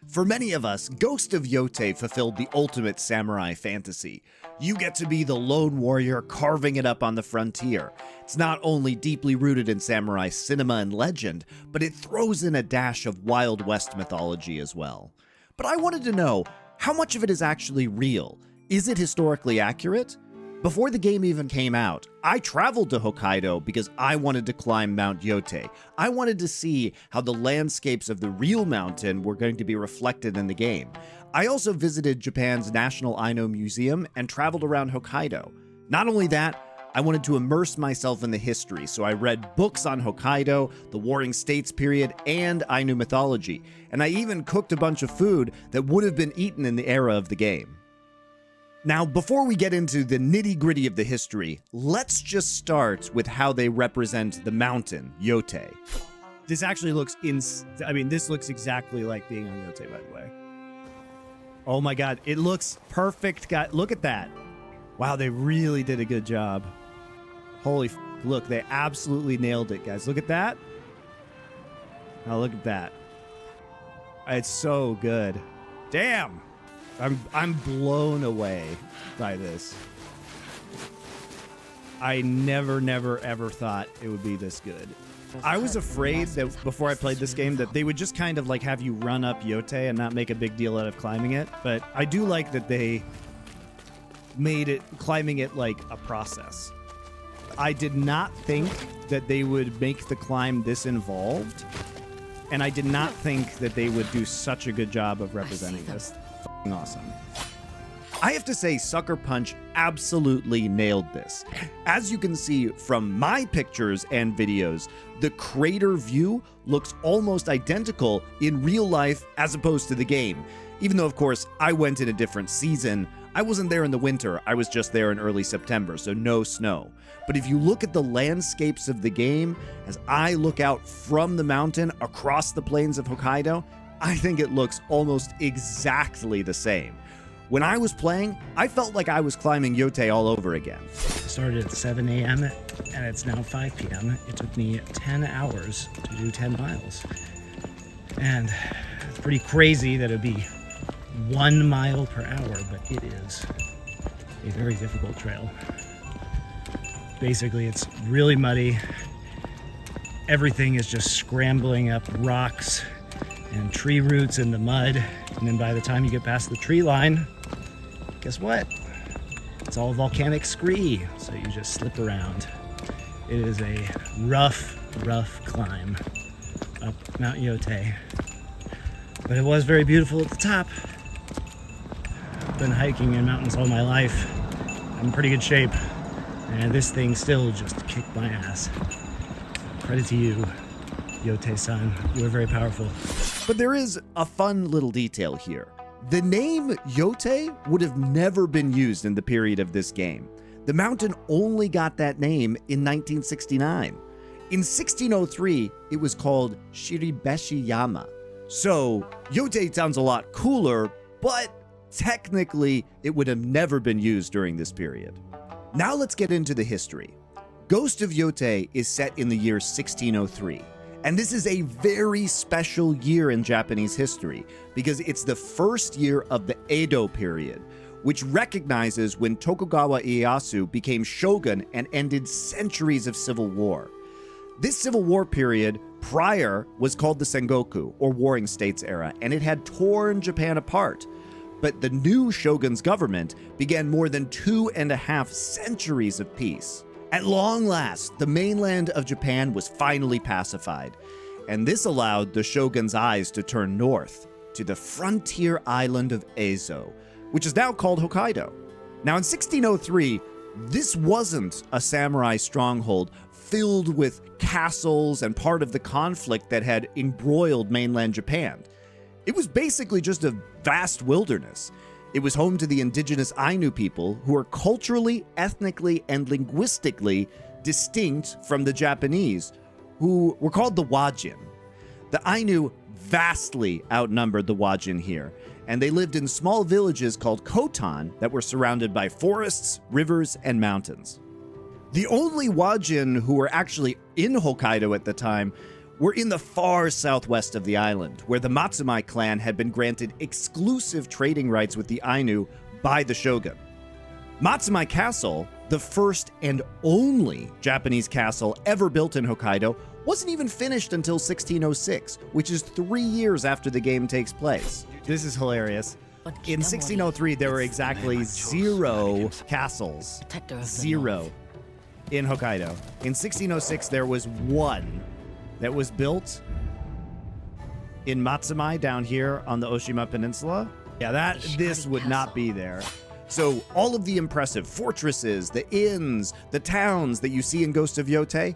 For many of us, Ghost of Yōtei fulfilled the ultimate samurai fantasy. You get to be the lone warrior carving it up on the frontier. It's not only deeply rooted in samurai cinema and legend, but it throws in a dash of Wild West mythology as well. But I wanted to know, how much of it is actually real? Is it historically accurate? Before the game even came out, I traveled to Hokkaido because I wanted to climb Mount Yōtei. I wanted to see how the landscapes of the real mountain were going to be reflected in the game. I also visited Japan's National Ainu Museum and traveled around Hokkaido. Not only that, I wanted to immerse myself in the history, so I read books on Hokkaido, the Warring States period, and Ainu mythology. And I even cooked a bunch of food that would have been eaten in the era of the game. Now, before we get into the nitty-gritty of the history, let's just start with how they represent the mountain, Yotei. This actually looks this looks exactly like being on Yotei, by the way. Oh my god, it looks perfect. God, look at that. Wow, they really did a good job. Holy look, they absolutely nailed it, guys. Look at that. Now look at that. It's so good. Damn. I'm blown away by this. I never, ever thought it would be this good. I was afraid that before I played this game that they would just kind of like have you run up Yotei and not make a big deal out of climbing it. But I do like that they made climbing it like a process. I did not think that they would make the climb this involved. And I did not think that they would do such a good job of representing this. Awesome. I have to say, Sucker Punch absolutely nailed this. As you can see from my pictures and videos, the crater view looks almost identical in real life as opposed to the game. Even though, of course, I went in a different season. I wasn't there in the winter, I was just there in early September, so no snow. But if you look at the landscapes of the game, as I look out from the mountain across the plains of Hokkaido, I think it looks almost exactly the same. When I was playing, I felt like I was climbing Yotei all over again. I started at 7 a.m. and it's now 5 p.m. It took me 10 hours to do 10 miles. And it's pretty crazy that it'd be 1 mile per hour, but it is a very difficult trail. Basically, it's really muddy. Everything is just scrambling up rocks and tree roots in the mud, and then by the time you get past the tree line, guess what? It's all volcanic scree, so you just slip around. It is a rough climb up Mount Yōtei, but it was very beautiful at the top. I've been hiking in mountains all my life. I'm in pretty good shape, and this thing still just kicked my ass. Credit to you, Yotei-san. You are very powerful. But there is a fun little detail here. The name Yotei would have never been used in the period of this game. The mountain only got that name in 1969. In 1603, it was called Shiribeshi-yama. So, Yotei sounds a lot cooler, but technically, it would have never been used during this period. Now let's get into the history. Ghost of Yōtei is set in the year 1603. And this is a very special year in Japanese history because it's the first year of the Edo-period, which recognizes when Tokugawa Ieyasu became shogun and ended centuries of civil war. This civil war period prior was called the Sengoku, or Warring States era, and it had torn Japan apart. But the new shogun's government began more than 2.5 centuries of peace. At long last, the mainland of Japan was finally pacified, and this allowed the shogun's eyes to turn north to the frontier island of Ezo, which is now called Hokkaido. Now in 1603, this wasn't a samurai stronghold filled with castles and part of the conflict that had embroiled mainland Japan. It was basically just a vast wilderness. It was home to the indigenous Ainu people who are culturally, ethnically, and linguistically distinct from the Japanese, who were called the Wajin. The Ainu vastly outnumbered the Wajin here, and they lived in small villages called kotan that were surrounded by forests, rivers, and mountains. The only Wajin who were actually in Hokkaido at the time were in the far southwest of the island, where the Matsumae clan had been granted exclusive trading rights with the Ainu by the shogun. Matsumae Castle, the first and only Japanese castle ever built in Hokkaido, wasn't even finished until 1606, which is 3 years after the game takes place. This is hilarious. In 1603, there were exactly 0 castles. Zero in Hokkaido. In 1606, there was 1 that was built in Matsumae down here on the Oshima Peninsula. Yeah, this would not be there. So all of the impressive fortresses, the inns, the towns that you see in Ghost of Yōtei,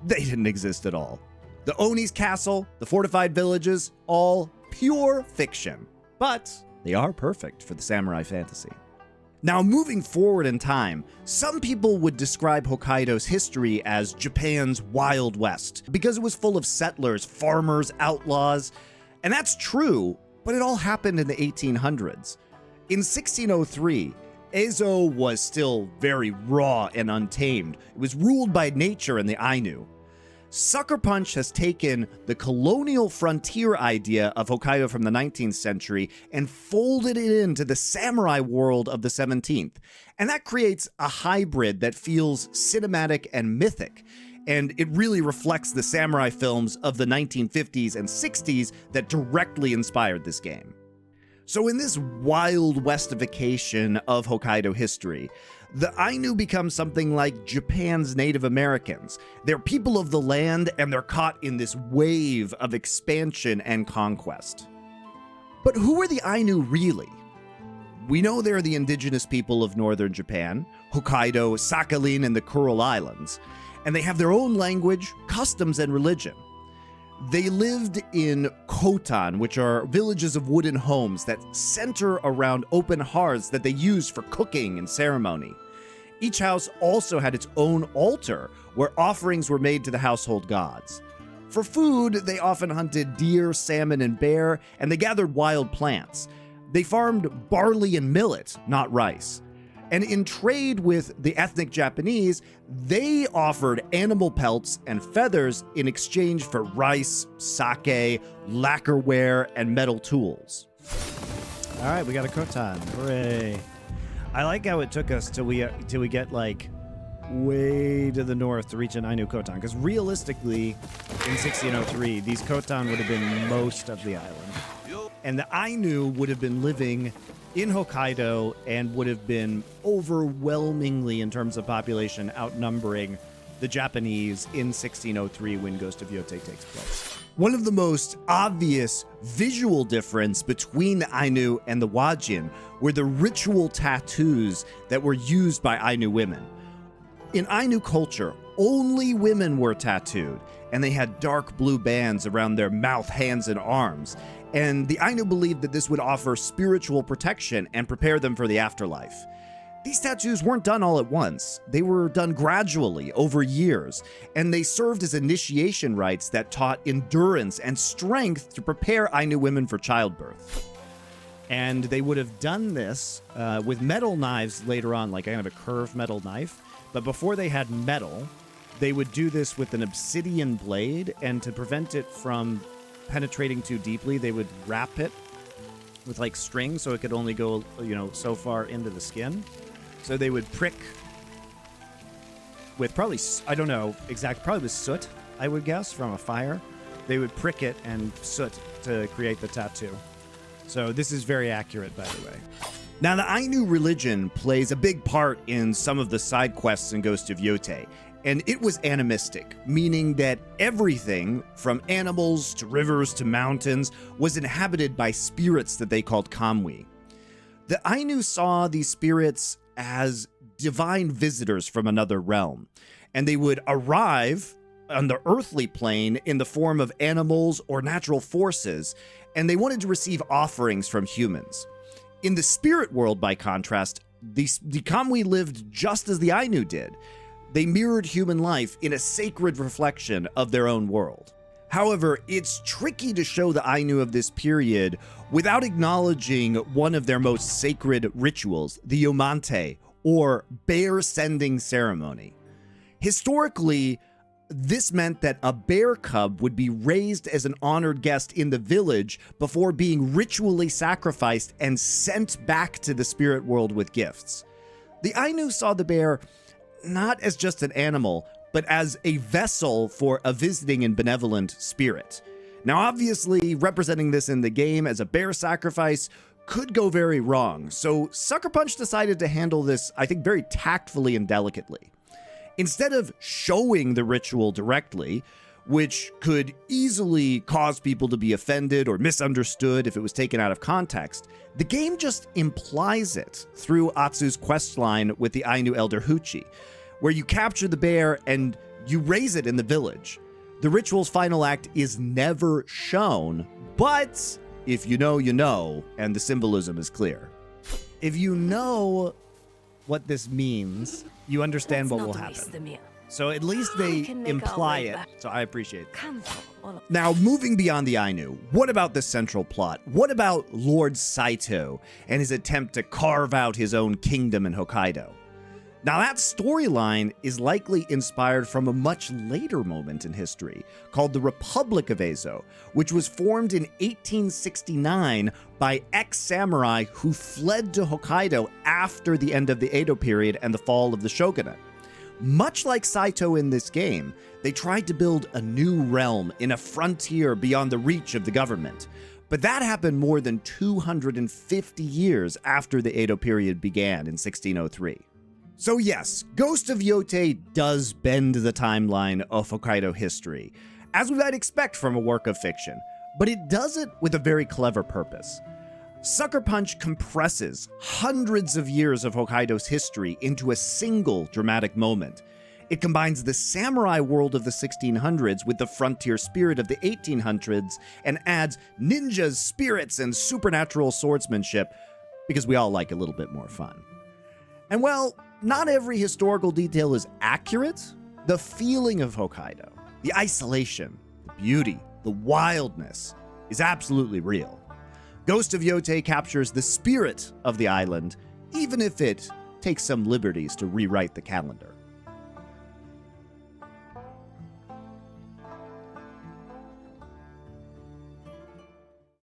they didn't exist at all. The Oni's castle, the fortified villages, all pure fiction. But they are perfect for the samurai fantasy. Now, moving forward in time, some people would describe Hokkaido's history as Japan's Wild West because it was full of settlers, farmers, outlaws. And that's true, but it all happened in the 1800s. In 1603, Edo was still very raw and untamed. It was ruled by nature and the Ainu. Sucker Punch has taken the colonial frontier idea of Hokkaido from the 19th century and folded it into the samurai world of the 17th. And that creates a hybrid that feels cinematic and mythic. And it really reflects the samurai films of the 1950s and 60s that directly inspired this game. So in this wild westification of Hokkaido history, the Ainu become something like Japan's Native Americans. They're people of the land, and they're caught in this wave of expansion and conquest. But who are the Ainu really? We know they're the indigenous people of northern Japan, Hokkaido, Sakhalin, and the Kuril Islands, and they have their own language, customs, and religion. They lived in kotan, which are villages of wooden homes that center around open hearths that they used for cooking and ceremony. Each house also had its own altar where offerings were made to the household gods. For food, they often hunted deer, salmon, and bear, and they gathered wild plants. They farmed barley and millet, not rice. And in trade with the ethnic Japanese, they offered animal pelts and feathers in exchange for rice, sake, lacquerware, and metal tools. All right, we got a kotan. Hooray. I like how it took us till we get like way to the north to reach an Ainu kotan, because realistically, in 1603, these kotan would have been most of the island. And the Ainu would have been living in Hokkaido and would have been overwhelmingly, in terms of population, outnumbering the Japanese in 1603 when Ghost of Yōtei takes place. One of the most obvious visual difference between the Ainu and the Wajin were the ritual tattoos that were used by Ainu women. In Ainu culture, only women were tattooed, and they had dark blue bands around their mouth, hands, and arms. And the Ainu believed that this would offer spiritual protection and prepare them for the afterlife. These tattoos weren't done all at once. They were done gradually over years, and they served as initiation rites that taught endurance and strength to prepare Ainu women for childbirth. And they would have done this with metal knives later on, like kind of a curved metal knife. But before they had metal, they would do this with an obsidian blade, and to prevent it from penetrating too deeply, they would wrap it with like string so it could only go, so far into the skin. So they would prick with probably, I don't know exact, probably with soot, I would guess, from a fire. They would prick it and soot to create the tattoo. So this is very accurate, by the way. Now, the Ainu religion plays a big part in some of the side quests in Ghost of Yōtei, and it was animistic, meaning that everything, from animals to rivers to mountains, was inhabited by spirits that they called kamui. The Ainu saw these spirits as divine visitors from another realm, and they would arrive on the earthly plane in the form of animals or natural forces, and they wanted to receive offerings from humans. In the spirit world, by contrast, the kamui lived just as the Ainu did. They mirrored human life in a sacred reflection of their own world. However, it's tricky to show the Ainu of this period without acknowledging one of their most sacred rituals, the Yomante, or bear sending ceremony. Historically, This meant that a bear cub would be raised as an honored guest in the village before being ritually sacrificed and sent back to the spirit world with gifts. The Ainu saw the bear not as just an animal, but as a vessel for a visiting and benevolent spirit. Now, obviously, representing this in the game as a bear sacrifice could go very wrong, so Sucker Punch decided to handle this, I think, very tactfully and delicately. Instead of showing the ritual directly, which could easily cause people to be offended or misunderstood if it was taken out of context, the game just implies it through Atsu's questline with the Ainu elder Huchi, where you capture the bear and you raise it in the village. The ritual's final act is never shown, but if you know, you know, and the symbolism is clear. If you know what this means, you understand what will happen. So at least they imply it, so I appreciate that. Now, moving beyond the Ainu, what about the central plot? What about Lord Saito and his attempt to carve out his own kingdom in Hokkaido? Now, that storyline is likely inspired from a much later moment in history called the Republic of Ezo, which was formed in 1869 by ex-samurai who fled to Hokkaido after the end of the Edo period and the fall of the shogunate. Much like Saito in this game, they tried to build a new realm in a frontier beyond the reach of the government. But that happened more than 250 years after the Edo period began in 1603. So yes, Ghost of Yōtei does bend the timeline of Hokkaido history, as we might expect from a work of fiction, but it does it with a very clever purpose. Sucker Punch compresses hundreds of years of Hokkaido's history into a single dramatic moment. It combines the samurai world of the 1600s with the frontier spirit of the 1800s and adds ninjas, spirits, and supernatural swordsmanship, because we all like a little bit more fun. And well, not every historical detail is accurate. The feeling of Hokkaido, the isolation, the beauty, the wildness is absolutely real. Ghost of Yōtei captures the spirit of the island, even if it takes some liberties to rewrite the calendar.